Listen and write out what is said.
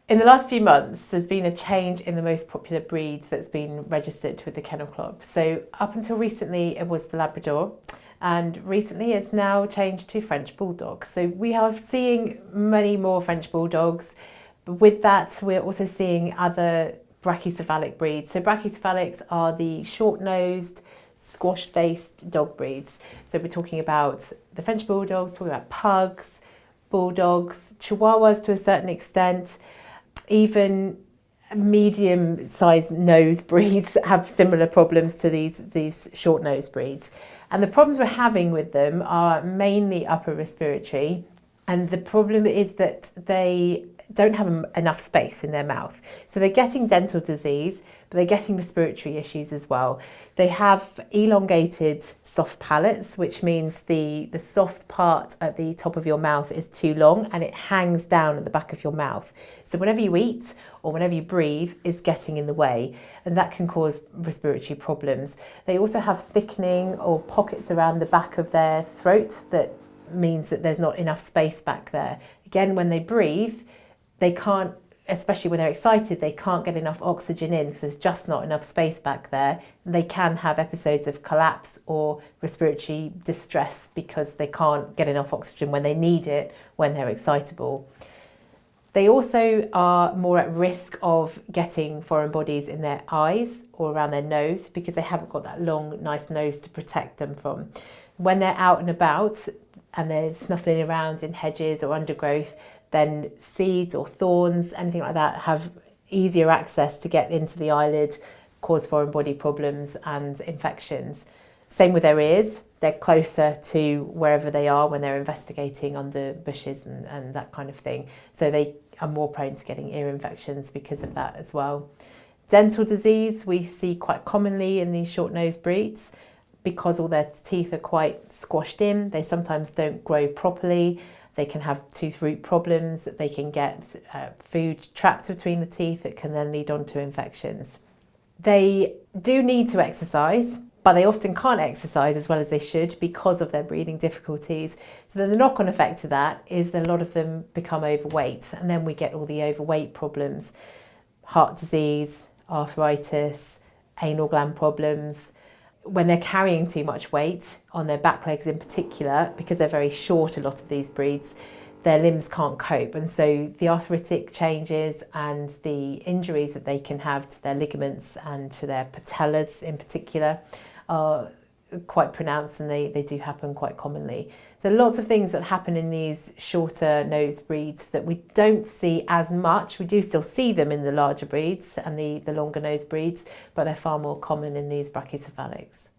In the last few months, there's been a change in the most popular breeds that's been registered with the Kennel Club. So up until recently, it was the Labrador, and recently it's now changed to French Bulldog. So we are seeing many more French Bulldogs. But with that, we're also seeing other brachycephalic breeds. So brachycephalics are the short-nosed, squash-faced dog breeds. So we're talking about the French Bulldogs, talking about Pugs, Bulldogs, Chihuahuas to a certain extent. Even medium-sized nose breeds have similar problems to these short-nosed breeds. And the problems we're having with them are mainly upper respiratory. And the problem is that they don't have enough space in their mouth. So they're getting dental disease, but they're getting respiratory issues as well. They have elongated soft palates, which means the soft part at the top of your mouth is too long and it hangs down at the back of your mouth. So whenever you eat or whenever you breathe, it's getting in the way, and that can cause respiratory problems. They also have thickening or pockets around the back of their throat that means that there's not enough space back there. Again, when they breathe, they can't, especially when they're excited, they can't get enough oxygen in because there's just not enough space back there. They can have episodes of collapse or respiratory distress because they can't get enough oxygen when they need it when they're excitable. They also are more at risk of getting foreign bodies in their eyes or around their nose because they haven't got that long, nice nose to protect them from. When they're out and about and they're snuffling around in hedges or undergrowth, then seeds or thorns, anything like that, have easier access to get into the eyelid, cause foreign body problems and infections. Same with their ears. They're closer to wherever they are when they're investigating under bushes and that kind of thing. So they are more prone to getting ear infections because of that as well. Dental disease we see quite commonly in these short-nosed breeds because all their teeth are quite squashed in. They sometimes don't grow properly. They can have tooth root problems. They can get food trapped between the teeth that can then lead on to infections. They do need to exercise, but they often can't exercise as well as they should because of their breathing difficulties. So the knock-on effect to that is that a lot of them become overweight, and then we get all the overweight problems, heart disease, arthritis, anal gland problems. When they're carrying too much weight on their back legs in particular, because they're very short, a lot of these breeds, their limbs can't cope. And so the arthritic changes and the injuries that they can have to their ligaments and to their patellas in particular are quite pronounced, and they do happen quite commonly. So lots of things that happen in these shorter nose breeds that we don't see as much. We do still see them in the larger breeds and the longer nose breeds, but they're far more common in these brachycephalics.